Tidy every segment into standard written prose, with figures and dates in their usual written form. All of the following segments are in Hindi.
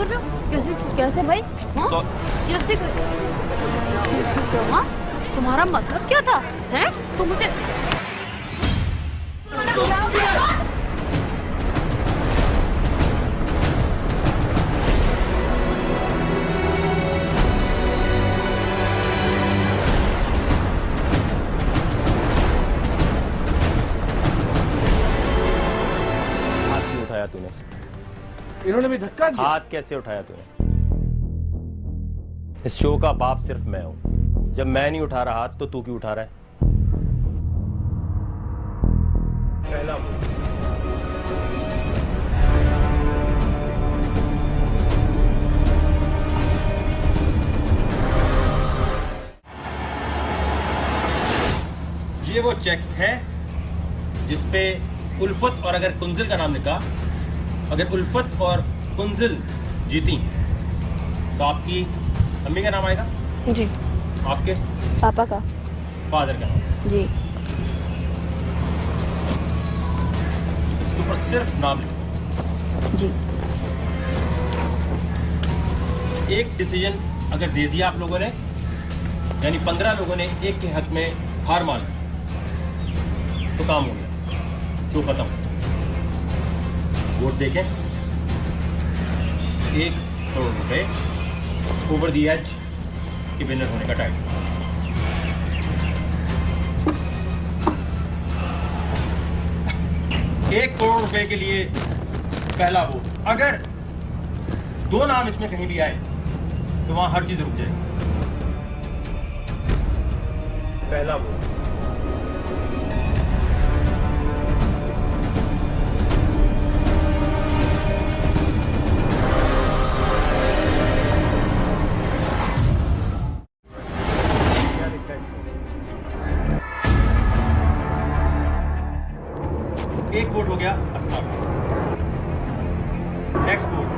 कर रहे हो? कैसे कैसे भाई? हाँ? कैसे कर हाँ? तुम्हारा मतलब क्या था? हैं? तुम मुझे उठाया तूने? इन्होंने भी धक्का दिया। हाथ कैसे उठाया तूने? इस शो का बाप सिर्फ मैं हूं। जब मैं नहीं उठा रहा हाथ तो तू क्यों उठा रहा है? पहला बोल। ये वो चेक है जिसपे उल्फत और अगर कुंजिल का नाम लिखा, अगर उल्फत और कुंजिल जीती तो आपकी अम्मी का नाम आएगा जी, आपके पापा का, फादर का नाम, जी, इसके ऊपर सिर्फ नाम लिखो। जी। एक डिसीजन अगर दे दिया आप लोगों ने, यानी 15 लोगों ने एक के हक में हार मान ली तो काम हो गया, शो खत्म। वोट देखें, 1 करोड़ रुपए ओवर दी एज के विनर होने का टाइम। एक करोड़ रुपए के लिए पहला वोट। अगर 2 नाम इसमें कहीं भी आए तो वहां हर चीज रुक जाएगी। पहला वोट। एक वोट हो गया अस्मा का। Next vote.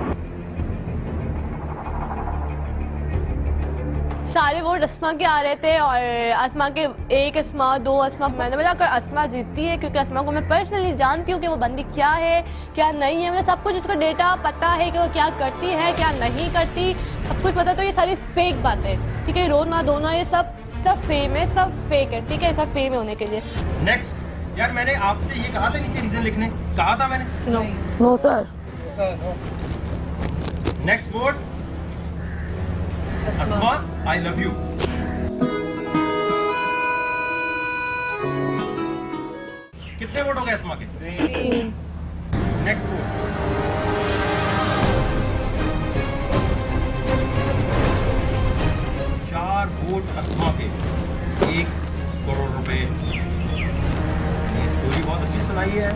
सारे वोट अस्मा के आ रहे थे और अस्मा के 1 अस्मा 2 अस्मा। मैंने बोला अगर अस्मा जीतती है, क्योंकि अस्मा को मैं पर्सनली जानती हूँ कि वो बंदी क्या है क्या नहीं है, मुझे सब कुछ उसका डेटा पता है कि वो क्या करती है क्या नहीं करती, सब कुछ पता। तो ये सारी फेक बातें, ठीक है, रोना धोना ये सब फेम है, सब फेक है, ठीक है, सब फेम होने के लिए। नेक्स्ट। यार मैंने आपसे ये कहा था नीचे रीजन लिखने, कहा था मैंने? No sir. Next vote Asma, I love you. कितने वोट हो गए अस्मा के? Next vote. चार वोट अस्मा के, 1 करोड़ रुपए। ये स्टोरी बहुत अच्छी सुनाई है।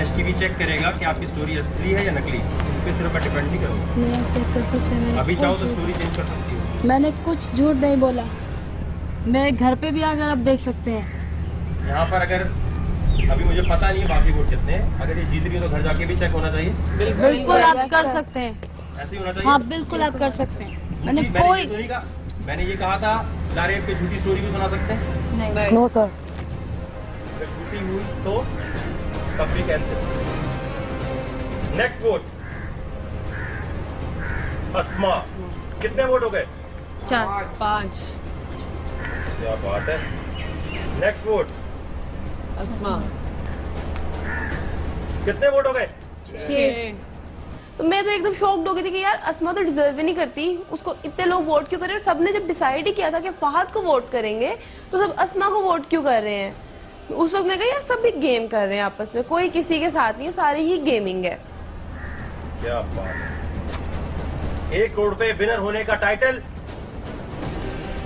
एसटीवी चेक करेगा कि आपकी स्टोरी असली है या नकली। किस तरह पर डिपेंड नहीं करूँगा। मैं चेक कर सकते हैं। अभी चाहो तो स्टोरी चेंज कर सकती हो। मैंने कुछ झूठ नहीं बोला। मैं घर पे भी आकर आप देख सकते हैं। यहाँ पर अगर अभी मुझे पता नहीं है बाकी वोट कितने हैं, अगर ये जीत रही हो तो घर जाके भी चेक होना चाहिए। बिल्कुल आप कर सकते हैं। ऐसे ही होना चाहिए। हाँ बिल्कुल आप कर सकते हैं। मैंने मैंने कोई ये तो नहीं कहा, मैंने ये कहा था लारेब की झूठी स्टोरी भी सुना सकते हैं। नहीं। No sir. अगर झूठी हुई तो तब भी कैंसिल। नेक्स्ट वोट अस्मा। कितने वोट हो गए? 4 5 क्या बात है। नेक्स्ट वोट अस्मा। कितने वोट हो गए? 6। तो मैं तो एकदम शॉक्ड हो गई थी कि यार अस्मा तो डिजर्व ही नहीं करती, उसको इतने लोग वोट क्यों कर रहे हैं। और सबने जब डिसाइड ही किया था कि फहद को वोट करेंगे तो सब अस्मा को वोट क्यों कर रहे हैं। उस वक्त मैं कहा यार सभी गेम कर रहे हैं आपस में, कोई किसी के साथ नहीं है, सारी ही गेमिंग है। क्या बात है। 1 करोड़ रुपए विनर होने का टाइटल।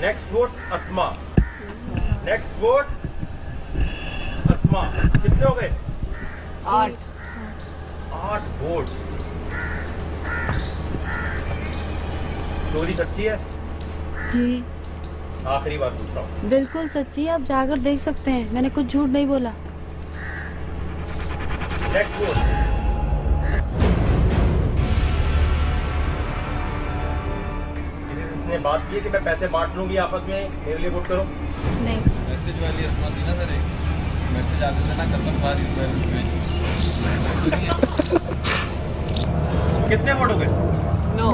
नेक्स्ट वोट अस्मा। नेक्स्ट वोट अस्मा। कितने हो गए? 8 वोट। स्टोरी सच्ची है? जी आखिरी बात पूछ रहा हूँ। बिल्कुल सच्ची है, आप जाकर देख सकते हैं। मैंने कुछ झूठ नहीं बोला। नेक्स्ट वोट किसी ने बात की है कि मैं पैसे बांट लूंगी आपस में, मेरे लिए वोट करो। नहीं मैसेज वाली अस्मा थी ना सर, एक मैसेज आते थे ना, कसम खा रही हूँ। कितने वोट हो गए? No.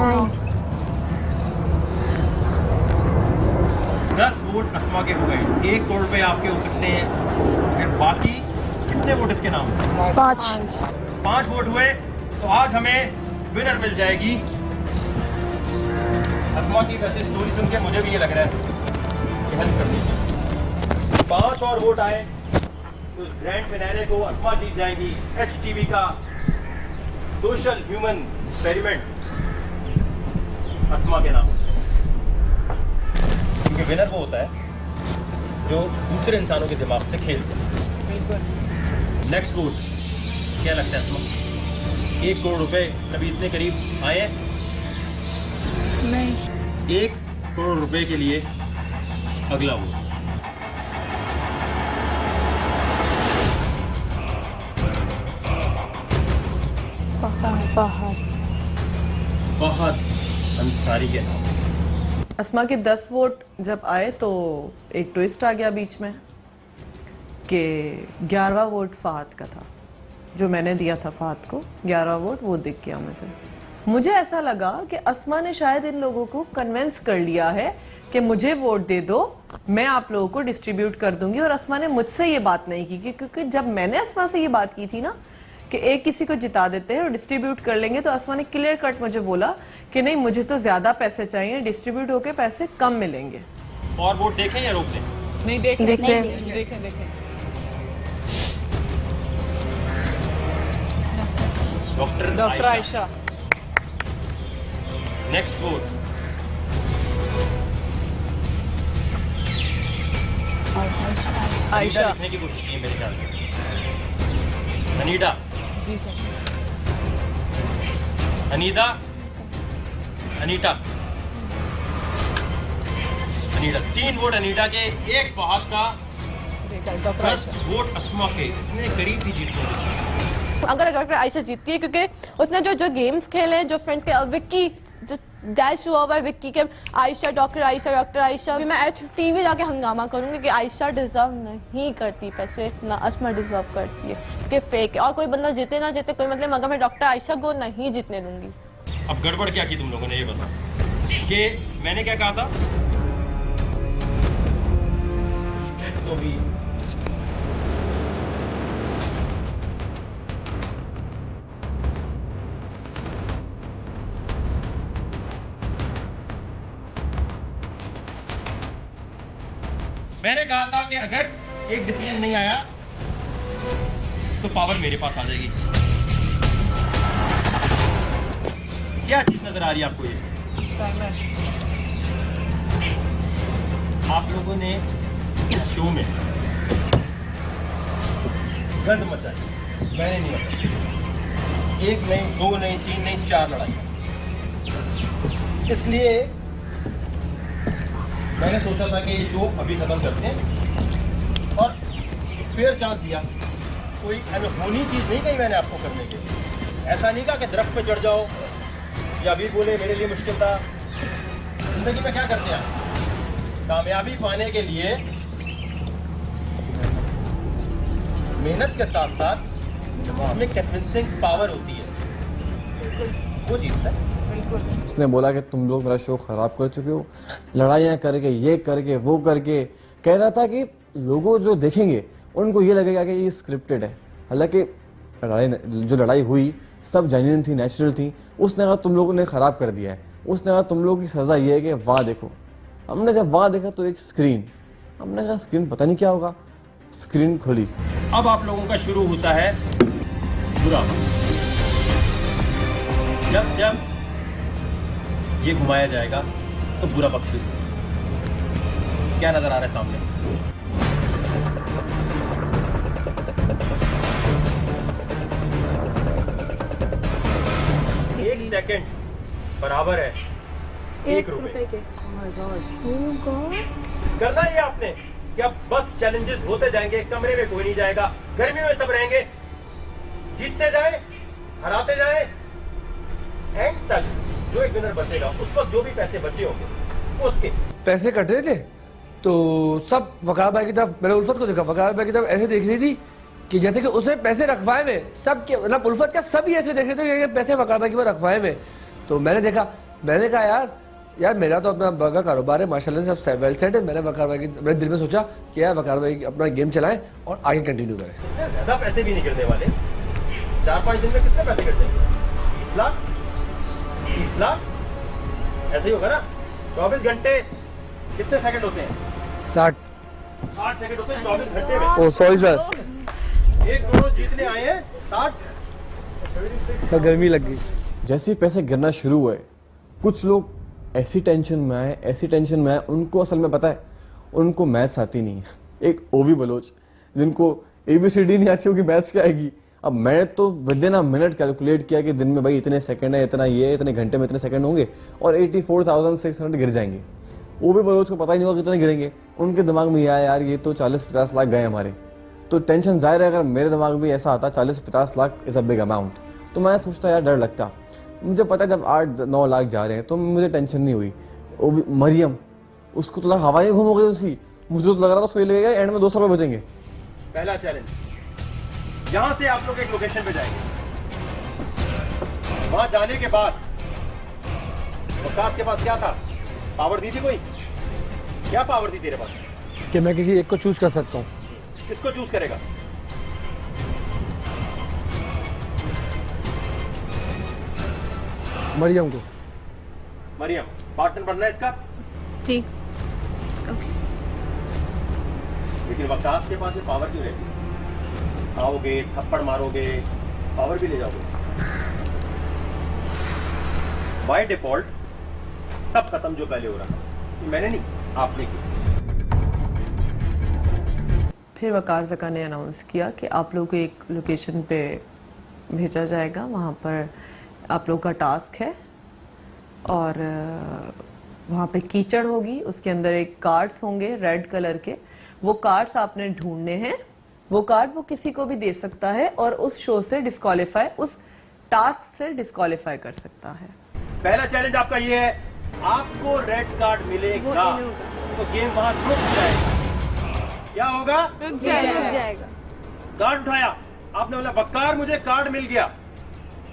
10 वोट अस्मा के हो गए, 1 करोड़ रुपए आपके हो सकते हैं। फिर बाकी कितने वोट इसके नाम? 5 वोट हुए, तो आज हमें विनर मिल जाएगी अस्मा की। वैसे स्टोरी सुन के मुझे भी ये लग रहा है कि हेल्प करनी चाहिए। 5 और वोट आए तो उस ग्रैंड फिनाले को अस्मा जीत जाएगी। HTV का सोशल ह्यूमन एक्सपेरिमेंट अस्मा के नाम, क्योंकि विनर वो होता है जो दूसरे इंसानों के दिमाग से खेलते हैं। नेक्स्ट वोट क्या लगता है अस्मा? 1 करोड़ रुपए कभी इतने करीब आए? नहीं। 1 करोड़ रुपए के लिए अगला वोट। फहद अंसारी के नाम। अस्मा के 10 वोट जब आए तो एक ट्विस्ट आ गया बीच में कि 11वां वोट फहद का था, जो मैंने दिया था फहद को। 11वां वोट वो दिख गया मुझे ऐसा लगा कि अस्मा ने शायद इन लोगों को कन्विंस कर लिया है कि मुझे वोट दे दो, मैं आप लोगों को डिस्ट्रीब्यूट कर दूंगी। और अस्मा ने मुझसे ये बात नहीं की, क्योंकि जब मैंने अस्मा से ये बात की थी ना कि एक किसी को जिता देते हैं और डिस्ट्रीब्यूट कर लेंगे, तो अस्मा ने क्लियर कट मुझे बोला कि नहीं, मुझे तो ज्यादा पैसे चाहिए, डिस्ट्रीब्यूट होके पैसे कम मिलेंगे। और वोट देखें या रोक दें? नहीं देखें। Doctor Ayesha. Next vote Ayesha लिखने की कोशिश की मेरे ख्याल से। अनीता जी सर। अनीता 3 वोट अनीता के, 1 फहद का, 10 वोट अस्मा के। इतने करीब ही जीतने के। अगर डॉक्टर आयशा जीतती है, क्योंकि उसने जो गेम्स खेले हैं, जो फ्रेंड्स के, विक्की जो डैश हुआ हुआ है विक्की के, आयशा डॉक्टर आयशा। मैं HTV जाके हंगामा करूंगी कि आयशा डिजर्व नहीं करती पैसे, ना अस्मा डिजर्व करती है, कि फेक है। और कोई बंदा जीते ना जीते कोई मतलब, मगर मैं डॉक्टर आयशा को नहीं जीतने दूंगी। अब गड़बड़ क्या की तुम लोगों ने, ये बता कि मैंने क्या कहा था? तो भी मैंने कहा था कि अगर एक डिसीजन नहीं आया तो पावर मेरे पास आ जाएगी। क्या चीज नजर आ रही है आपको? ये आप लोगों ने इस शो में गंद मचाई, मैंने नहीं मचाई। 1 नहीं, 2 नहीं, 3 नहीं, 4 लड़ाई। इसलिए मैंने सोचा था कि ये शो अभी खत्म करते हैं और फेयर चांस दिया। कोई अनहोनी चीज़ नहीं कही मैंने आपको करने के। ऐसा नहीं कहा कि दरख्त पे चढ़ जाओ या अभी बोले मेरे लिए मुश्किल था। जिंदगी में क्या करते हैं? कामयाबी पाने के लिए मेहनत के साथ साथ उसमें कन्विंसिंग पावर होती है, वो जीतता है। उसने बोला कि तुम लोग मेरा शो खराब कर चुके हो, लड़ाइयाँ करके, ये करके, वो करके। कह रहा था कि लोगों जो देखेंगे उनको ये लगेगा कि ये स्क्रिप्टेड है। हालांकि जो लड़ाई हुई सब जेन्युइन थी, नेचुरल थी। उसने कहा तुम लोगों ने खराब कर दिया है। उसने कहा तुम लोगों की सजा ये है कि वाह देखो। हमने जब वाह देखा तो एक स्क्रीन, हमने कहा स्क्रीन पता नहीं क्या होगा। स्क्रीन खुली। अब आप लोगों का शुरू होता है बुरा वक्त। जब ये घुमाया जाएगा तो बुरा वक्त शुरू। क्या नजर आ रहा है सामने? एक सेकंड बराबर है 1 रुपए के। करना ही आपने कि अब बस चैलेंजेस होते जाएंगे, कमरे में कोई नहीं जाएगा, गर्मी में सब रहेंगे, जीतते जाए, हराते जाए, एंड तक जो एक विनर बचेगा उस वक्त जो भी पैसे बचे होंगे उसके पैसे कट रहे थे तो सब वकार भाई की तरफ, मैंने उल्फत को देखा, वकार भाई की तरफ ऐसे देख रही थी कि जैसे कि उसने पैसे रखवाए में सब के, मतलब उल्फत का सभी ऐसे देख रहे थे कि पैसे वकार भाई के पास रखवाए में। तो मैंने कहा यार मेरा तो अपना बड़ा कारोबार है माशाल्लाह से, सब वेल सेट है। मैंने वकार भाई मेरे दिल में सोचा कि यार वकार भाई अपना गेम चलाएं और आगे कंटिन्यू करें। इतने ज्यादा पैसे भी नहीं गिरने वाले। 4-5 दिन में कितने पैसे गिर जाएंगे? 20 लाख, 30 लाख, ऐसे ही होगा ना। 24 घंटे कितने सेकंड होते हैं? 60। 8 सेकंड होते हैं 24 घंटे में। ओ सॉरी सर, 1 करोड़ जीतने आए हैं 60। गर्मी लग गई। जैसे ही पैसे गिरना शुरू हुए, कुछ लोग ऐसी टेंशन में आए, उनको असल में पता है उनको मैथ्स आती नहीं है। एक ओवी बलोच जिनको ABCD नहीं आती होगी, मैथ्स क्या आएगी। अब मैंने तो विदिन अ मिनट कैलकुलेट किया कि दिन में भाई इतने सेकंड है, इतना ये, इतने घंटे में इतने सेकंड होंगे और 84,600 गिर जाएंगे। ओवी बलोच को पता ही नहीं होगा कितने गिरेंगे। उनके दिमाग में आया यार ये तो 40-50 लाख गए हमारे, तो टेंशन जाहिर है अगर मेरे दिमाग में ऐसा आता 40-50 lakh is a big amount, तो मैं सोचता यार डर लगता। मुझे पता है जब 8-9 लाख जा रहे हैं तो मुझे टेंशन नहीं हुई। मरियम, उसको तो हवाएं घूम हो गई उसकी, मुझे तो लग रहा था उसको ये लगेगा एंड में 200 रुपये बचेंगे। पहला चैलेंज, यहां से आप लोग एक लोकेशन पे जाएंगे। वहां जाने के बाद वकास के पास क्या था? पावर दी थी कोई? क्या पावर दी तेरे पास? कि मैं किसी एक को चूज कर सकता हूँ। किसको चूज करेगा? मरियम को। मरियम, पार्टनर बनना है इसका। जी लेकिन वकास के पास ये पावर क्यों रहेगी? आओगे, थप्पड़ मारोगे, पावर भी ले जाओगे। बाय डिफॉल्ट सब खत्म जो पहले हो रहा था। ये मैंने नहीं, आपने किया। फिर वकार ज़का ने अनाउंस किया कि आप लोग को एक लोकेशन पे भेजा जाएगा, वहाँ पर आप लोग का टास्क है और वहाँ पे कीचड़ होगी, उसके अंदर एक कार्ड्स होंगे रेड कलर के, वो कार्ड्स आपने ढूंढने हैं। वो कार्ड वो किसी को भी दे सकता है और उस शो से डिस्क्वालीफाई, उस टास्क से डिस्क्वालीफाई कर सकता है। पहला चैलेंज आपका ये है, आपको रेड कार्ड मिलेगा तो गेम वहां रुक जाएगा। क्या होगा? रुक जाएगा। कार्ड उठाया आपने, बोला बक्कार मुझे कार्ड मिल गया,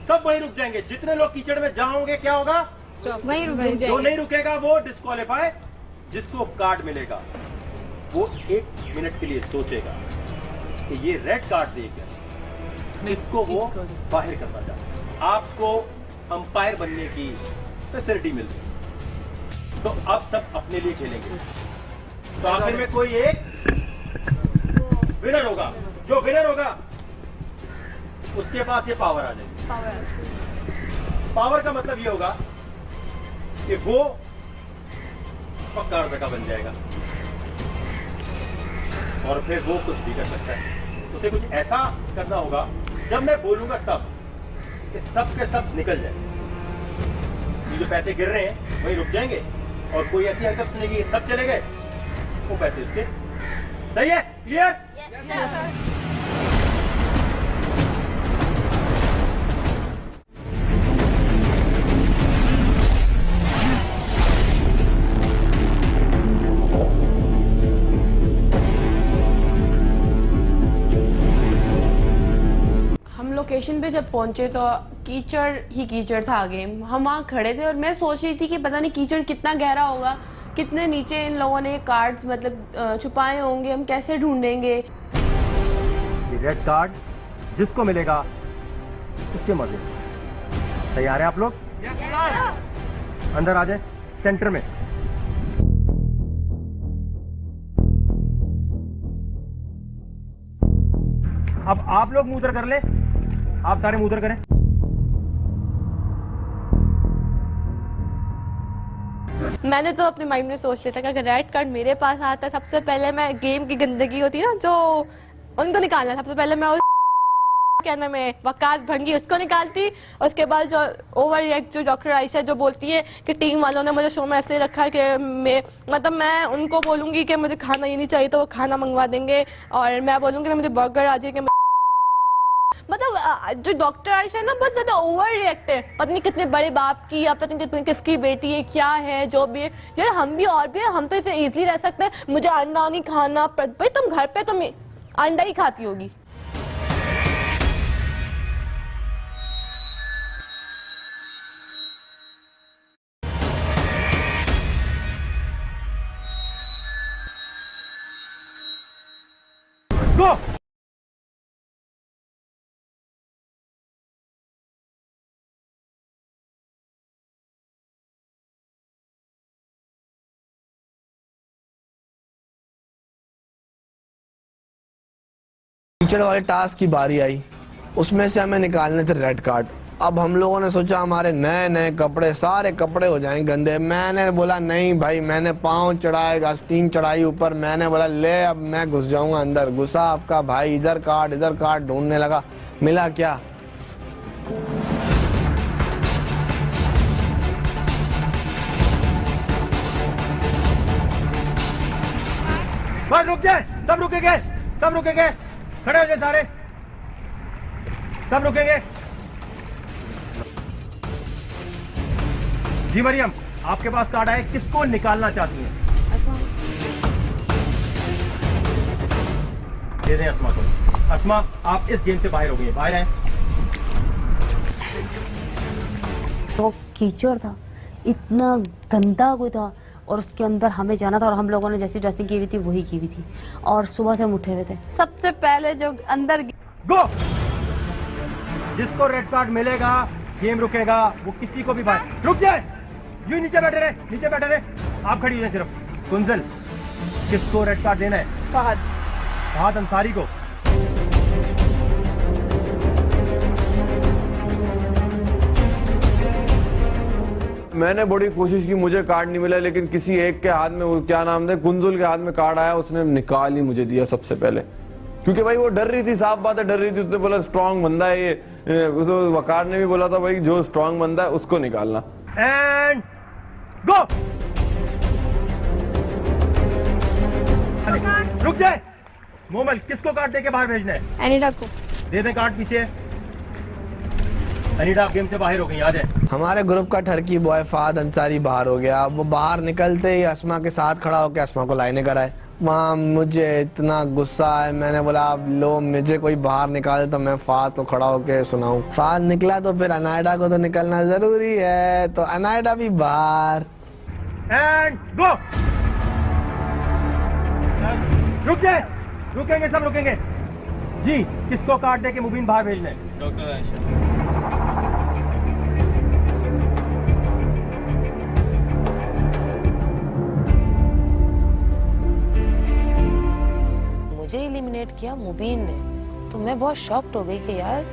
सब वहीं रुक जाएंगे। जितने लोग कीचड़ में जाओगे क्या होगा? वहीं रुक जो जाएंगे। नहीं रुकेगा वो डिस्क्वालीफाई। जिसको कार्ड मिलेगा वो 1 मिनट के लिए सोचेगा कि ये रेड कार्ड देकर इसको वो बाहर करना चाहता है। आपको अंपायर बनने की फैसिलिटी मिल रही है। तो अब सब अपने लिए खेलेंगे। तो आखिर में कोई एक विनर होगा। जो विनर होगा उसके पास ये पावर आ जाएगी। पावर का मतलब ये होगा कि वो वकार ज़का बन जाएगा और फिर वो कुछ भी कर सकता है। उसे कुछ ऐसा करना होगा जब मैं बोलूंगा तब कि सब के सब निकल जाए। ये जो पैसे गिर रहे हैं वहीं रुक जाएंगे और कोई ऐसी हरकत सुनेगी सब चले गए, वो पैसे उसके। सही है? क्लियर? लोकेशन पे जब पहुंचे तो कीचड़ ही कीचड़ था आगे। हम वहाँ खड़े थे और मैं सोच रही थी कि पता नहीं कीचड़ कितना गहरा होगा, कितने नीचे इन लोगों ने कार्ड्स मतलब छुपाए होंगे, हम कैसे ढूंढेंगे। रेड कार्ड जिसको मिलेगा उसके मजे। तैयार है आप लोग? अंदर आ जाए सेंटर में। अब आप लोग मुंह उधर कर ले, आप सारे मुंह उधर करें। मैंने तो अपने माइंड में सोच लिया था कि अगर रेड कार्ड मेरे पास आता है, सबसे पहले मैं गेम की गंदगी होती है ना जो उनको निकालना, सबसे पहले मैं क्या नाम है वकास भंगी उसको निकालती। उसके बाद जो ओवर रिएक्ट जो डॉक्टर आयशा जो बोलती है कि टीम वालों ने मुझे शो में ऐसे रखा है कि मैं उनको बोलूंगी कि मुझे खाना ये नहीं चाहिए तो वो खाना मंगवा देंगे, और मैं बोलूंगी कि मुझे बर्गर आ जाए। मतलब जो डॉक्टर आयशा है ना बहुत ज्यादा ओवर रिएक्ट है, पता नहीं कितने बड़े बाप की या पता नहीं कितनी किसकी बेटी है, क्या है जो भी है। यार हम भी और भी है, हम तो इसे इजीली रह सकते हैं। मुझे अंडा नहीं खाना, भाई तुम घर पे तुम अंडा ही खाती होगी। गो। टीचर वाले टास्क की बारी आई, उसमें से हमें निकालने थे रेड कार्ड। अब हम लोगों ने सोचा हमारे नए नए कपड़े, सारे कपड़े हो जाएंगे गंदे। मैंने बोला नहीं भाई, मैंने पाँव चढ़ाए, आस्तीन चढ़ाई ऊपर। मैंने बोला ले अब मैं घुस जाऊंगा अंदर। घुसा आपका भाई, इधर काट ढूंढने लगा, मिला क्या? बस रुक जाए, सब रुकेंगे, सब रुकेंगे, खड़े हो जाए सारे, सब रुकेंगे। जी मरियम, आपके पास कार्ड आए, किसको निकालना चाहती हैं? दे दें अस्मा को। अस्मा, आप इस गेम से बाहर हो गई, बाहर आए। वो कीचड़ था, इतना गंदा कोई था, और उसके अंदर हमें जाना था, और हम लोगों ने जैसी ड्रेसिंग की हुई थी वही की हुई थी, और सुबह से हम उठे हुए थे। सबसे पहले जो अंदर गो। जिसको रेड कार्ड मिलेगा, गेम रुकेगा, वो किसी को भी बाहर। रुक जाए, यूं नीचे बैठे रहे, नीचे बैठे रहे। आप खड़ी हैं सिर्फ। कुंजल, किसको रेड कार्ड देना है? फहद अंसारी को। मैंने बड़ी कोशिश की, मुझे कार्ड नहीं मिला, लेकिन किसी एक के हाथ में, वो क्या नाम थे, कुंजुल के हाथ में कार्ड आया, उसने निकाल ही मुझे दिया सबसे पहले। क्योंकि भाई वो डर रही थी, साफ बात है डर रही थी। उसने बोला स्ट्रांग बंदा है ये, वकार ने भी बोला था भाई जो स्ट्रांग बंदा है उसको निकालना। And go. रुक जाए, मोमल, किसको कार्ड देके बाहर भेजना है? एनिडा को दे दे कार्ड पीछे। अनीडा, आप गेम से बाहर हो गई, याद है? हमारे ग्रुप का ठरकी बॉय फहद अंसारी बाहर हो गया। वो बाहर निकलते ही अस्मा के साथ खड़ा होकर अस्मा को लाइने कराए। वहाँ मुझे इतना गुस्सा है, मैंने बोला अब लो मुझे कोई बाहर निकाले तो मैं फहद को खड़ा होकर सुनाऊं। फहद निकला तो फिर अनायडा को तो निकलना जरूरी है, तो अनायडा भी बाहर। And go. रुक जाए, रुकेंगे, सब रुकेंगे। जी, किसको कार्ड देके मुबीन बाहर भेजना है? डॉक्टर आयशा। मुझे एलिमिनेट किया मुबीन ने, तो मैं बहुत शॉक्ड हो गई कि यार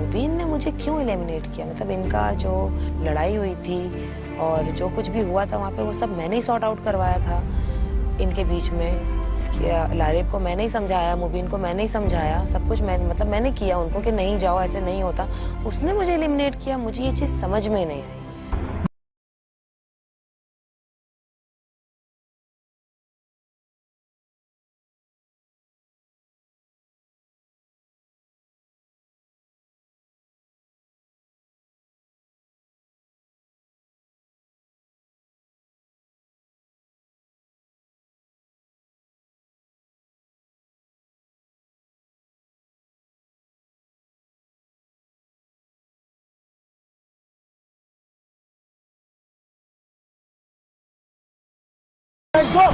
मुबीन ने मुझे क्यों एलिमिनेट किया। मतलब इनका जो लड़ाई हुई थी और जो कुछ भी हुआ था वहाँ पे, वो सब मैंने ही सॉर्ट आउट करवाया था इनके बीच में। लारिब को मैंने ही समझाया, मुबीन को मैंने ही समझाया, सब कुछ मैंने किया उनको कि नहीं जाओ, ऐसे नहीं होता। उसने मुझे एलिमिनेट किया, मुझे ये चीज़ समझ में नहीं आई। गो।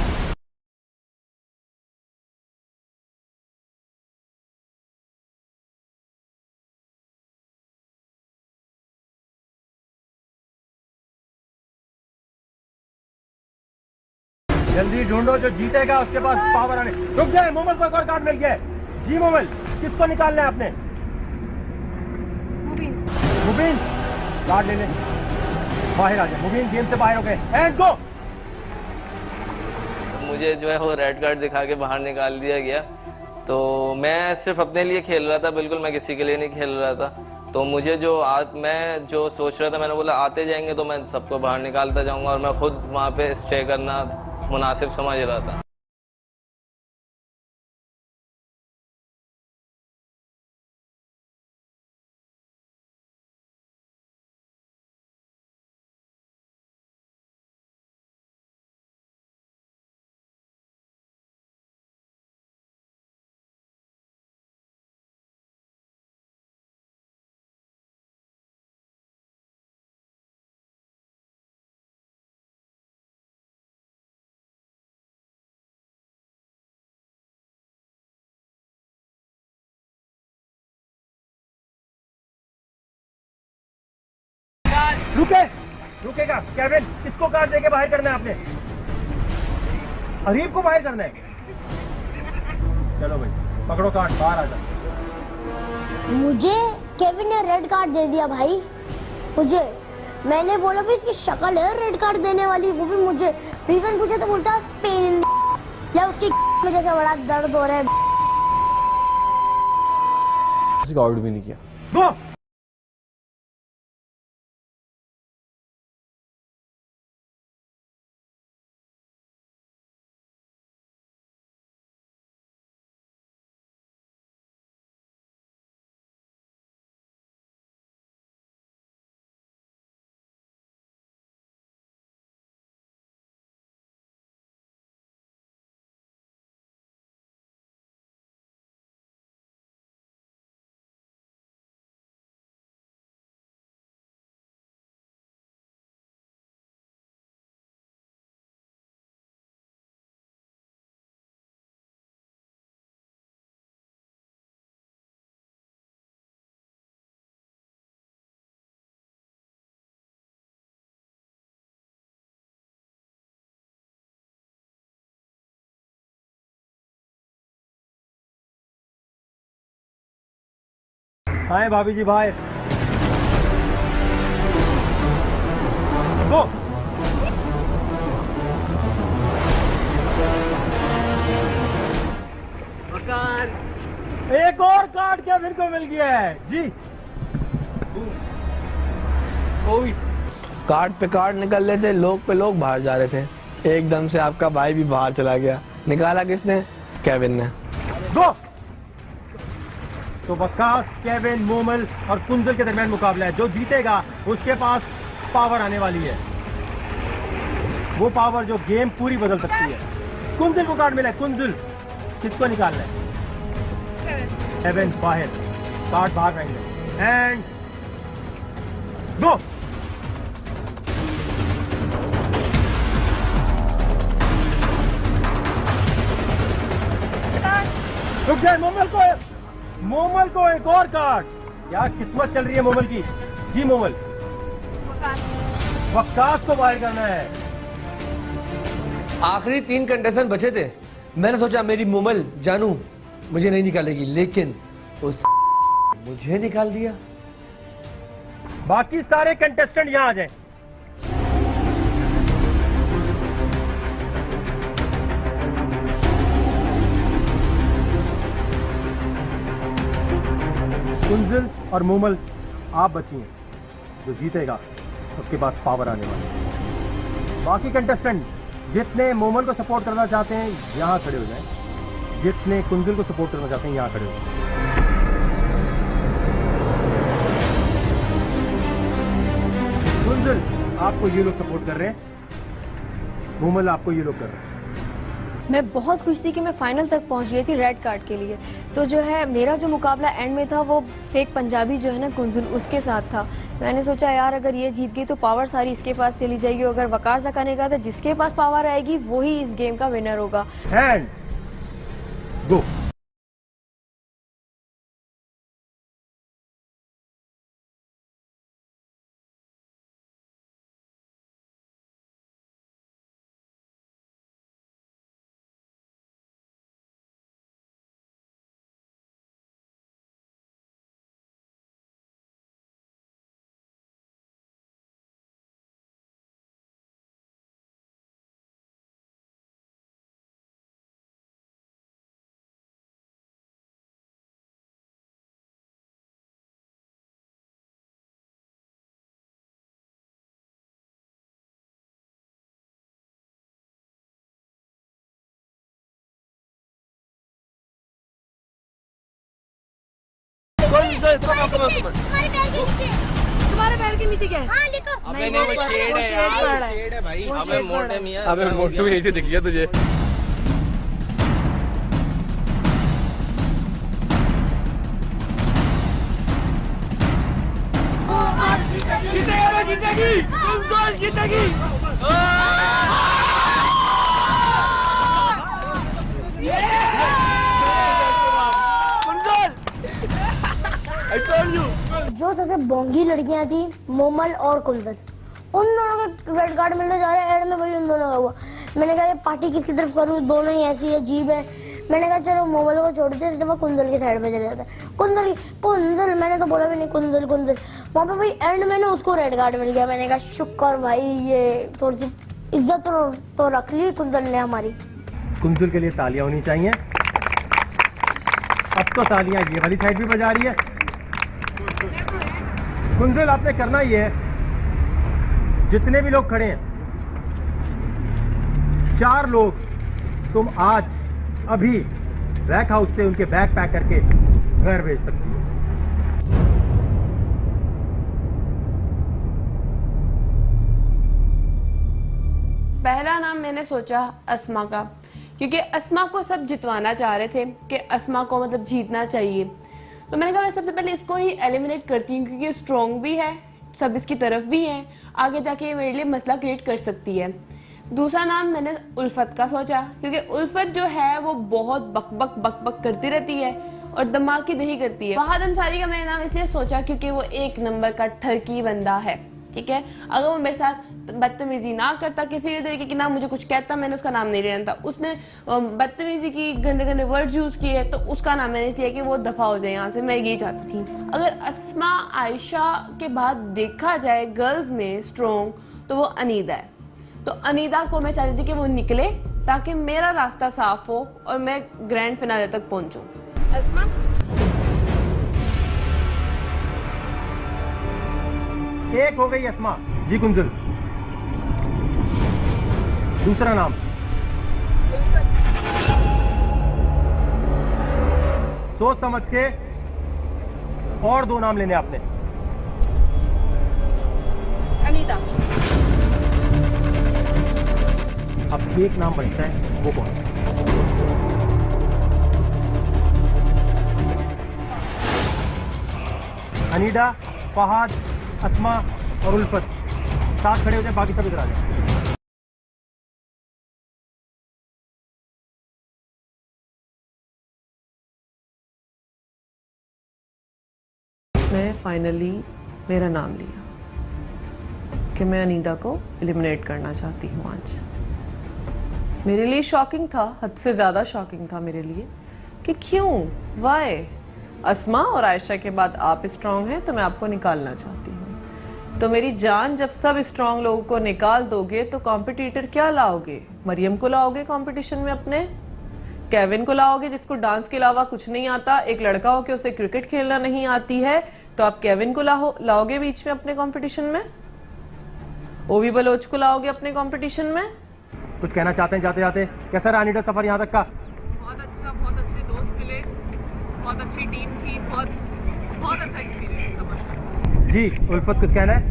जल्दी ढूंढो, जो जीतेगा उसके पास पावर आने। रुक जाए, मोमल को एक और कार्ड मिल गया है। जी मोमल, किसको निकालना है आपने? मुबीन। मुबीन, कार्ड ले ले, बाहर आ जाए। मुबीन गेम से बाहर हो गए। And go. मुझे जो है वो रेड कार्ड दिखा के बाहर निकाल दिया गया। तो मैं सिर्फ अपने लिए खेल रहा था, बिल्कुल मैं किसी के लिए नहीं खेल रहा था। तो मुझे मैं जो सोच रहा था, मैंने बोला आते जाएंगे तो मैं सबको बाहर निकालता जाऊंगा, और मैं खुद वहाँ पे स्टे करना मुनासिब समझ रहा था। रुकेगा केविन, किसको कार्ड देके बाहर करना है आपने? अरीब को बाहर करना है। चलो भाई पकड़ो कार्ड, बाहर आ जाओ। मुझे केविन ने रेड कार्ड दे दिया भाई। मुझे, मैंने बोला भी इसकी शक्ल है रेड कार्ड देने वाली, वो भी मुझे। रीजन पूछा तो बोलता पेन या उसकी में जैसा बड़ा दर्द हो रहा है। किसी को आउट भी नहीं किया। गो। आए भाभी जी बाहर। गो। एक और कार्ड केविन को मिल गया है जी। कार्ड पे कार्ड निकल रहे थे, लोग पे लोग बाहर जा रहे थे। एकदम से आपका भाई भी बाहर चला गया। निकाला किसने? केविन ने। गो। तो वकास, केविन, मोमल और कुंजल के दरमियान मुकाबला है। जो जीतेगा उसके पास पावर आने वाली है, वो पावर जो गेम पूरी बदल सकती है। कुंजल को कार्ड मिला है। कुंजल किसको निकालना है? केविन बाहर, कार्ड बाहर रहेंगे एंड गो। रुक जाए, मोमल को एक और कार्ड। क्या किस्मत चल रही है मोमल की। जी मोमल, वकास को बाहर करना है। आखिरी 3 कंटेस्टेंट बचे थे। मैंने सोचा मेरी मोमल जानू मुझे नहीं निकालेगी, लेकिन उस मुझे निकाल दिया। बाकी सारे कंटेस्टेंट यहां आ जाएं। कुंजल और मोमल आप बची हैं। जो जीतेगा उसके पास पावर आने वाली है। बाकी कंटेस्टेंट जितने मोमल को सपोर्ट करना चाहते हैं यहां खड़े हो जाएं, जितने कुंजल को सपोर्ट करना चाहते हैं यहां खड़े हो जाएं। कुंजल आपको ये लोग सपोर्ट कर रहे हैं, मोमल आपको ये लोग कर रहे हैं। मैं बहुत खुश थी कि मैं फाइनल तक पहुंच गई थी रेड कार्ड के लिए। तो जो है मेरा जो मुकाबला एंड में था वो फेक पंजाबी जो है ना कुंजुल, उसके साथ था। मैंने सोचा यार अगर ये जीत गई तो पावर सारी इसके पास चली जाएगी, अगर वकार सकाने का तो जिसके पास पावर आएगी वही इस गेम का विनर होगा। And go. तुम्हारे पैर के नीचे क्या है? हाँ लिखो। अबे नहीं, वो शेड है यार, शेड है भाई। अबे मोटे मियां, अबे मोटू भी ऐसे दिख गया तुझे। जीतेगी, कुंजल जीतेगी। Kunjal, I told you. जो सबसे बोंगी लड़कियां थी मोमल और कुंदन, उन दोनों के रेड कार्ड मिलते जा रहे हैं। एड में वही उन दोनों का हुआ। मैंने कहा ये पार्टी किसकी तरफ करूँ, दोनों ही ऐसी अजीब है। मैंने कहा चलो मोमल को छोड़ देते, जब वो कुंदल की साइड पे चले जाता है। कुंदल मैंने तो बोला भी नहीं कुंदल वहाँ पे भाई एंड में ना उसको रेड कार्ड मिल गया। मैंने कहा शुक्र भाई, ये थोड़ी सी इज्जत तो रख ली कुंदल ने हमारी। कुंजल के लिए तालियां होनी चाहिए। अब तो तालियां ये वाली साइड भी बजा रही है। कुंजल आपने करना ये है, जितने भी लोग खड़े हैं 4 लोग तुम आज अभी बैक हाउस से उनके बैग पैक करके घर भेज सकती हो। पहला नाम मैंने सोचा अस्मा का, क्योंकि अस्मा को सब जितवाना चाह रहे थे कि अस्मा को मतलब जीतना चाहिए। तो मैंने कहा मैं सबसे पहले इसको ही एलिमिनेट करती हूँ, क्योंकि स्ट्रॉन्ग भी है, सब इसकी तरफ भी है, आगे जाके ये मेरे लिए मसला क्रिएट कर सकती है। दूसरा नाम मैंने उल्फत का सोचा, क्योंकि उल्फत जो है वो बहुत बक बक करती रहती है और दिमाग की दही करती है। फहद अंसारी का मैंने नाम इसलिए सोचा क्योंकि वो 1 नंबर का ठरकी बंदा है, ठीक है। अगर वो मेरे साथ बदतमीजी ना करता, किसी भी तरीके की ना मुझे कुछ कहता, मैंने उसका नाम नहीं लेना था। उसने बदतमीजी की, गंदे वर्ड्स यूज किए, तो उसका नाम मैंने इसलिए कि वो दफा हो जाए यहाँ से, मैं यही चाहती थी। अगर अस्मा आयशा के बाद देखा जाए गर्ल्स में स्ट्रॉन्ग, तो वो अनीदा है। तो अनीदा को मैं चाहती थी कि वो निकले ताकि मेरा रास्ता साफ हो और मैं ग्रैंड फिनाले तक पहुंचूं। अस्मा एक हो गई अस्मा जी। कुंजल दूसरा नाम सोच समझ के और 2 नाम लेने आपने। अनीता। अब एक नाम बचता है, वो कौन? अनीदा, फहद, अस्मा और उल्फत साथ खड़े हो जाए, बाकी सब इधर आ जाए। मैं फाइनली मेरा नाम लिया कि मैं अनीदा को एलिमिनेट करना चाहती हूँ आज। मेरे लिए शॉकिंग था, हद से ज़्यादा शॉकिंग था मेरे लिए कि क्यों, वाई। अस्मा और आयशा के बाद आप स्ट्रांग हैं तो मैं आपको निकालना चाहती हूँ। तो मेरी जान, जब सब स्ट्रांग लोगों को निकाल दोगे तो कॉम्पिटिटर क्या लाओगे? मरियम को लाओगे कंपटीशन में, अपने केविन को लाओगे जिसको डांस के अलावा कुछ नहीं आता, एक लड़का हो के उसे क्रिकेट खेलना नहीं आती है, तो आप केविन को लाओगे बीच में अपने कंपटीशन में? ओवी बलोच को लाओगे अपने कंपटीशन में? कुछ कहना चाहते हैं जाते जाते? कैसा रहा अनीदा सफर यहाँ तक का? बहुत अच्छा, बहुत अच्छे दोस्त मिले, बहुत अच्छी टीम थी, बहुत अच्छा एक्सपीरियंस था। जी उल्फत, कुछ कहना है?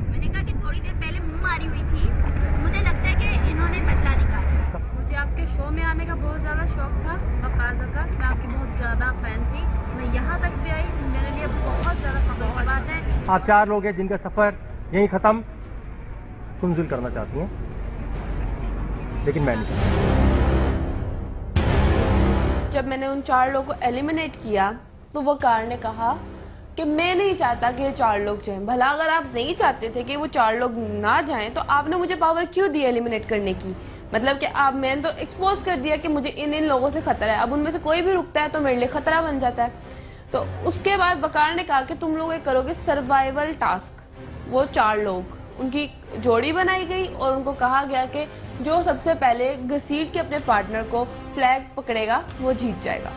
मैंने कहा कि थोड़ी देर पहले मुंह मारी हुई थी, मुझे लगता है कि इन्होंने बदला निकाला। मुझे आपके शो में आने का बहुत ज़्यादा शौक था, बकायदा का, मैं आपकी बहुत ज़्यादा फैन थी। मैं यहाँ तक भी आई, मेरे लिए बहुत ज़्यादा फख्र की बात है। आप 4 लोग हैं जिनका सफर यहीं खत्म कुंजुल करना चाहती हैं, लेकिन मैं नहीं। जब मैंने उन 4 लोगों को एलिमिनेट किया तो वकार ने कहा कि मैं नहीं चाहता कि ये 4 लोग जाएं। भला अगर आप नहीं चाहते थे कि वो 4 लोग ना जाएं तो आपने मुझे पावर क्यों दी एलिमिनेट करने की? मतलब कि आप, मैंने तो एक्सपोज कर दिया कि मुझे इन लोगों से खतरा है। अब उनमें से कोई भी रुकता है तो मेरे लिए खतरा बन जाता है। तो उसके बाद वकार ने कहा कि तुम लोग ये करोगे सर्वाइवल टास्क। वो 4 लोग, उनकी जोड़ी बनाई गई और उनको कहा गया कि जो सबसे पहले घसीट के अपने पार्टनर को फ्लैग पकड़ेगा वो जीत जाएगा।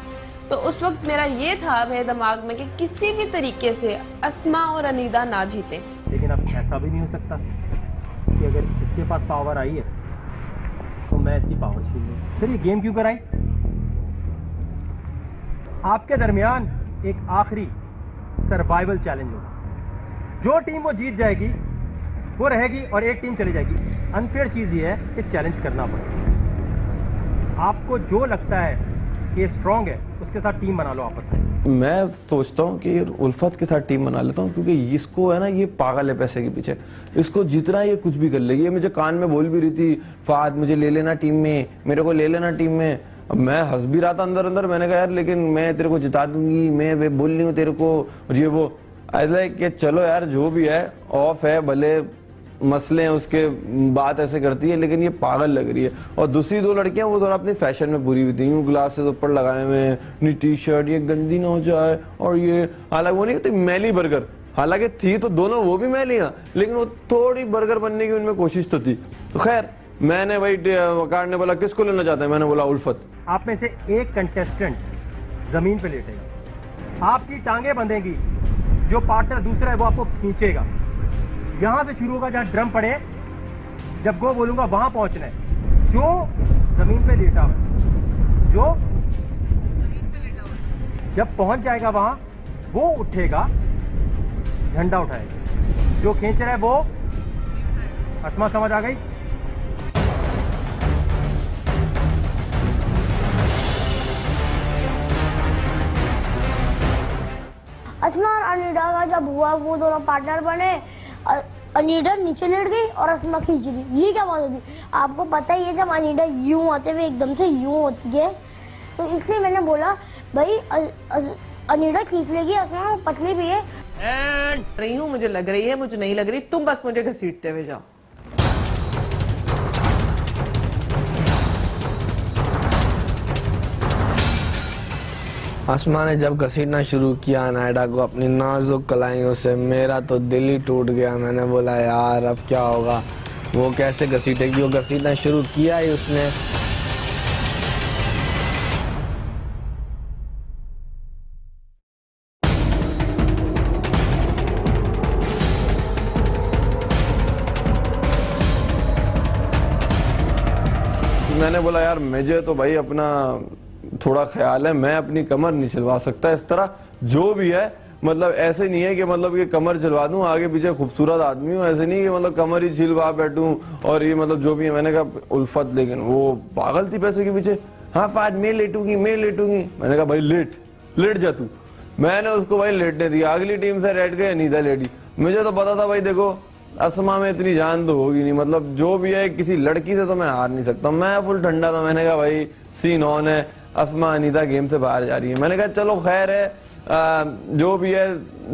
तो उस वक्त मेरा ये था मेरे दिमाग में कि किसी भी तरीके से अस्मा और अनीदा ना जीते। लेकिन अब ऐसा भी नहीं हो सकता कि अगर इसके पास पावर आई है तो मैं इसकी पावर छीन लूं। फिर ये गेम क्यों कराई? आपके दरमियान एक आखिरी सर्वाइवल चैलेंज होगा। जो टीम वो जीत जाएगी वो रहेगी और एक टीम चली जाएगी। अनफेयर चीज़ ये है कि चैलेंज करना पड़ेगा। आपको जो लगता है कि स्ट्रांग है उसके साथ टीम बना लो आपस में। मैं सोचता हूँ कि उल्फत के साथ टीम बना लेता हूँ, क्योंकि इसको है ना, ये पागल है पैसे के पीछे, इसको जितना ये कुछ भी कर लेगी। ये मुझे कान में बोल भी रही थी, फहद मुझे ले लेना टीम में, मेरे को ले लेना टीम में। अब मैं हंस भी रहा था अंदर अंदर। मैंने कहा यार लेकिन मैं तेरे को जिता दूंगी, मैं बोल रही हूँ तेरे को, और ये वो आई लाइक कि चलो यार जो भी है ऑफ है, भले मसले हैं उसके, बात ऐसे करती है, लेकिन ये पागल लग रही है। और दूसरी 2 लड़कियां वो थोड़ा अपनी फैशन में पूरी हुई थी, यूं ग्लासेस ऊपर लगाए हुए, नी टी शर्ट, ये गंदी ना हो जाए, और ये हालांकि वो नहीं कहती मैली बर्गर, हालांकि थी तो दोनों वो भी मैलियां, लेकिन वो थोड़ी बर्गर बनने की उनमें कोशिश तो थी। तो खैर मैंने भाई वकार ने बोला किसको लेना चाहते हैं, मैंने बोला उल्फत। आप में से एक कंटेस्टेंट जमीन पे लेटेगा, आपकी टांगे बंधेगी, जो पार्टनर दूसरा है वो आपको खींचेगा। यहां से शुरू होगा जहां ड्रम पड़े, जब गो बोलूंगा वहां पहुंचना है। जो जमीन पे लेटा हुआ है, जो जब पहुंच जाएगा वहां वो उठेगा, झंडा उठाएगा। जो खींच रहा है वो अस्मा, समझ आ गई? अस्मा और अनीता का जब हुआ वो दोनों पार्टनर बने, अनीता नीचे लेट गई और अस्मा खींच रही। ये क्या बात होती? आपको पता ही है जब अनीता यूं आते हुए एकदम से यूं होती है, तो इसलिए मैंने बोला भाई अनीता खींच लेगी, अस्मा पतली भी है। रही हूँ, मुझे लग रही है, मुझे नहीं लग रही, तुम बस मुझे घसीटते हुए जाओ। अस्मा ने जब घसीटना शुरू किया नायडा को अपनी नाजुक कलाइयों से, मेरा तो दिल ही टूट गया। मैंने बोला यार अब क्या होगा, वो कैसे घसीटेगी, वो घसीटना शुरू किया ही उसने। मैंने बोला यार मुझे तो भाई अपना थोड़ा ख्याल है, मैं अपनी कमर नहीं चलवा सकता इस तरह, जो भी है मतलब ऐसे नहीं है कि मतलब ये कमर चलवा दूं, आगे पीछे खूबसूरत आदमी हूं, ऐसे नहीं कि मतलब कमर ही छिलवा बैठूं और ये मतलब जो भी है। मैंने कहा उल्फत, लेकिन वो पागल थी पैसे के पीछे। हाँ फाज मैं लेटूंगी, मैं लेटूंगी। मैंने कहा भाई लेट जा तू। मैंने उसको भाई लेटने दिया। अगली टीम से लेट गई अनीता लेडी। मुझे तो पता था भाई देखो अस्मा में इतनी जान तो होगी नहीं, मतलब जो भी है किसी लड़की से तो मैं हार नहीं सकता। मैं फुल ठंडा था, मैंने कहा भाई सीन ऑन है, अस्मा अनीता गेम से बाहर जा रही है। मैंने कहा चलो खैर है, जो भी है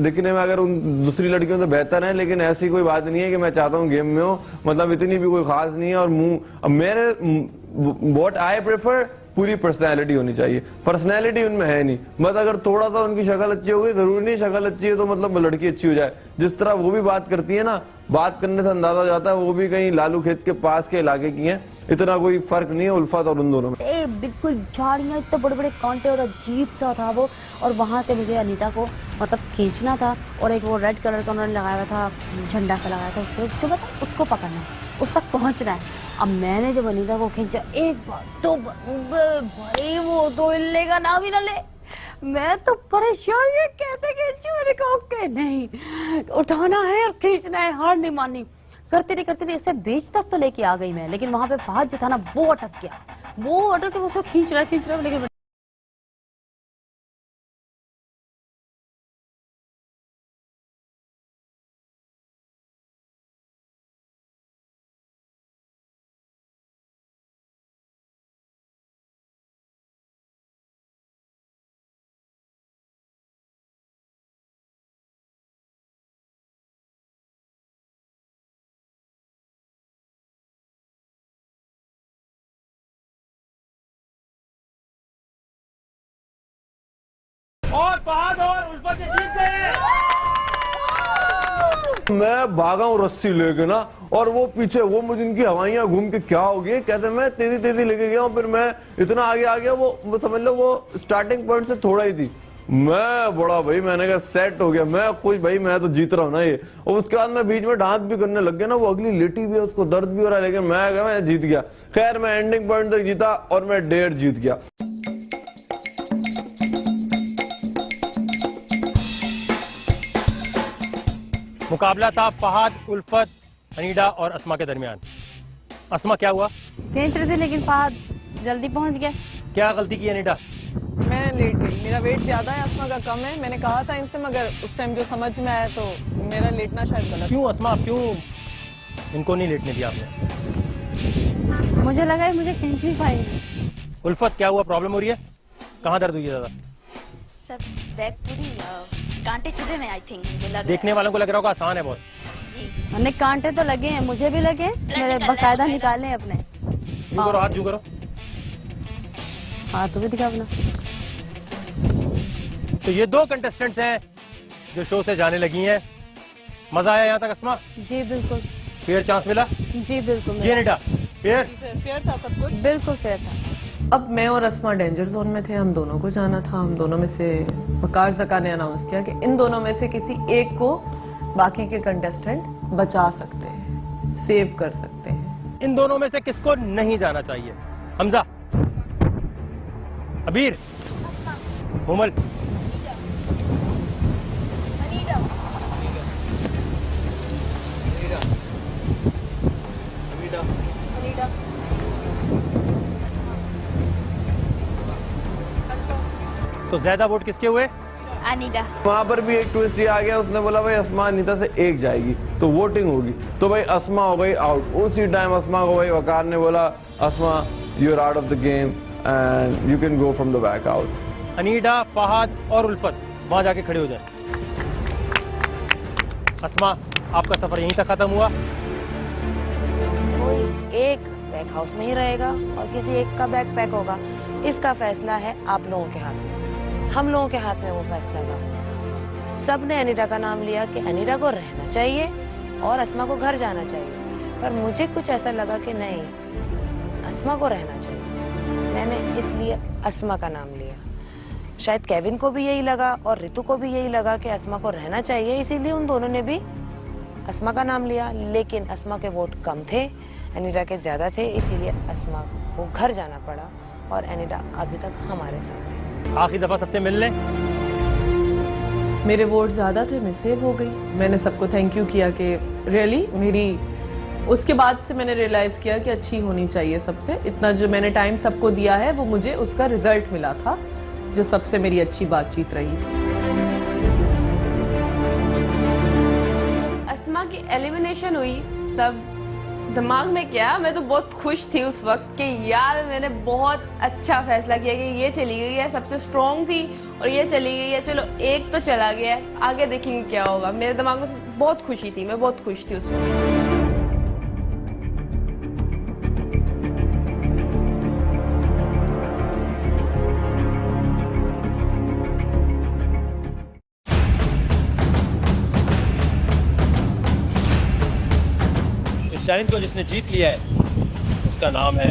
दिखने में अगर उन दूसरी लड़कियों से बेहतर है, लेकिन ऐसी कोई बात नहीं है कि मैं चाहता हूँ गेम में हो, मतलब इतनी भी कोई खास नहीं है। और मुंह मेरे व्हाट आई प्रेफर पूरी पर्सनैलिटी होनी चाहिए, पर्सनैलिटी उनमें है नहीं। बस अगर थोड़ा सा उनकी शक्ल अच्छी हो गई, जरूरी नहीं शक्ल अच्छी है तो मतलब लड़की अच्छी हो जाए। जिस तरह वो भी बात करती है ना, बात करने से अंदाजा जाता है वो भी कहीं लालू खेत के पास के इलाके की है। इतना कोई फर्क नहीं है उल्फत और उन दोनों में। बिल्कुल झाड़ियाँ, इतने बड़े बड़े कांटे और अजीब सा था वो। और वहाँ से मुझे अनीता को मतलब खींचना था, और एक वो रेड कलर का उन्होंने लगाया हुआ था, झंडा सा लगाया था, उसके बाद उसको पकड़ना है, उस तक पहुँचना है। अब मैंने जब अनीता को खींचा, एक बार दो बार, भाई वो तो हिलने का नाम ही ना ले। मैं तो परेशान, ये कैसे खींचूं? मैंने कहा ओके नहीं, उठाना है और खींचना है, हार नहीं माननी। करते रही उसे बीच तक तो लेके आ गई मैं, लेकिन वहां पे फहद जो था ना वो अटक गया। वो अटक के उसको खींच रहा है, लेकिन और फहद और उल्फत जीत गए। मैं भागा हूँ रस्सी लेके ना, और वो पीछे वो मुझे इनकी हवाइयां घूम के क्या हो गई कहते, मैं तेजी लेके गया हूँ, फिर मैं इतना आगे आ गया, वो समझ लो वो स्टार्टिंग पॉइंट से थोड़ा ही थी। मैं बड़ा भाई मैंने कहा सेट हो गया, मैं खुश भाई, मैं तो जीत रहा हूँ ना ये। और उसके बाद मैं बीच में डांस भी करने लग गया ना, वो अगली लेटी भी है, उसको दर्द भी हो रहा है, लेकिन मैं जीत गया। खैर मैं एंडिंग पॉइंट तक जीता और मैं 1.5 जीत गया। मुकाबला था फहद, उल्फत, अनीता और अस्मा के दरमियान। अस्मा क्या हुआ? खींच रहे थे लेकिन फहद जल्दी पहुंच गया। क्या गलती की अनीता? मैं लेट गई, मेरा वेट ज्यादा है, अस्मा का कम है। मैंने कहा था इनसे, मगर उस टाइम जो समझ में आया तो मेरा लेटना शायद गलत। क्यों अस्मा, क्यों इनको नहीं लेटने दिया आपने? मुझे लगा मुझे खींच नहीं पाएंगे। उल्फत क्या हुआ, प्रॉब्लम हो रही है? कहाँ दर्द हुई है ज्यादा? सर बैक पूरी कांटे चुभे हैं आई थिंक, मुझे लग देखने वालों को लग रहा होगा आसान है बहुत। हमने कांटे तो लगे हैं, मुझे भी लगे, मेरे बाकायदा निकाले अपने। जू करो, हाथ जू करो। हाँ, तू भी दिखा अपना। तो ये 2 कंटेस्टेंट्स हैं जो शो से जाने लगी हैं। मजा आया यहाँ तक अस्मा? जी बिल्कुल। फेयर चांस मिला? जी बिल्कुल। जी अनीटा, फेयर? फेयर था सब कुछ, बिल्कुल फेयर था। अब मैं और अस्मा डेंजर जोन में थे, हम दोनों को जाना था। हम दोनों में से वकार ज़का ने अनाउंस किया कि इन दोनों में से किसी एक को बाकी के कंटेस्टेंट बचा सकते हैं, सेव कर सकते हैं। इन दोनों में से किसको नहीं जाना चाहिए? हमजा, अबीर, मुमल। तो ज्यादा वोट किसके हुए? अनीता। वहां पर भी एक ट्विस्ट ये आ गया, उसने बोला भाई अस्मा अनीता से एक जाएगी तो वोटिंग होगी, तो भाई अस्मा हो गई आउट। उसी टाइम अस्मा को भाई वकार ने बोला Asma you are out of the game and you can go from the back out. Anita, Fahad और उल्फत वहां जाके खड़े हो जाए। अस्मा, आपका सफर यहीं तक खत्म हुआ। कोई एक बैक हाउस में ही रहेगा और किसी एक का बैक पैक होगा। इसका फैसला है आप लोगों के हाथ में, हम लोगों के हाथ में वो फैसला था। सब ने अनीता का नाम लिया कि अनीता को रहना चाहिए और अस्मा को घर जाना चाहिए, पर मुझे कुछ ऐसा लगा कि नहीं, अस्मा को रहना चाहिए। मैंने इसलिए अस्मा का नाम लिया। शायद केविन को भी यही लगा और रितु को भी यही लगा कि अस्मा को रहना चाहिए, इसीलिए उन दोनों ने भी अस्मा का नाम लिया। लेकिन अस्मा के वोट कम थे, अनीता के ज्यादा थे, इसीलिए अस्मा को घर जाना पड़ा और अनीता अभी तक हमारे साथ है। आखिरी दफा सबसे मिल ले। मेरे वोट ज्यादा थे, मैं सेव हो गई। मैंने सबको थैंक यू किया कि रियली मेरी, उसके बाद से मैंने रियलाइज किया कि अच्छी होनी चाहिए सबसे। इतना जो मैंने टाइम सबको दिया है वो मुझे उसका रिजल्ट मिला था, जो सबसे मेरी अच्छी बातचीत रही थी। अस्मा की एलिमिनेशन हुई तब दिमाग में क्या, मैं तो बहुत खुश थी उस वक्त कि यार मैंने बहुत अच्छा फैसला किया कि ये चली गई है, सबसे स्ट्रॉन्ग थी और ये चली गई है, चलो एक तो चला गया है, आगे देखेंगे क्या होगा। मेरे दिमाग में बहुत खुशी थी, मैं बहुत खुश थी उस वक्त। इस चैलेंज को जिसने जीत लिया है उसका नाम है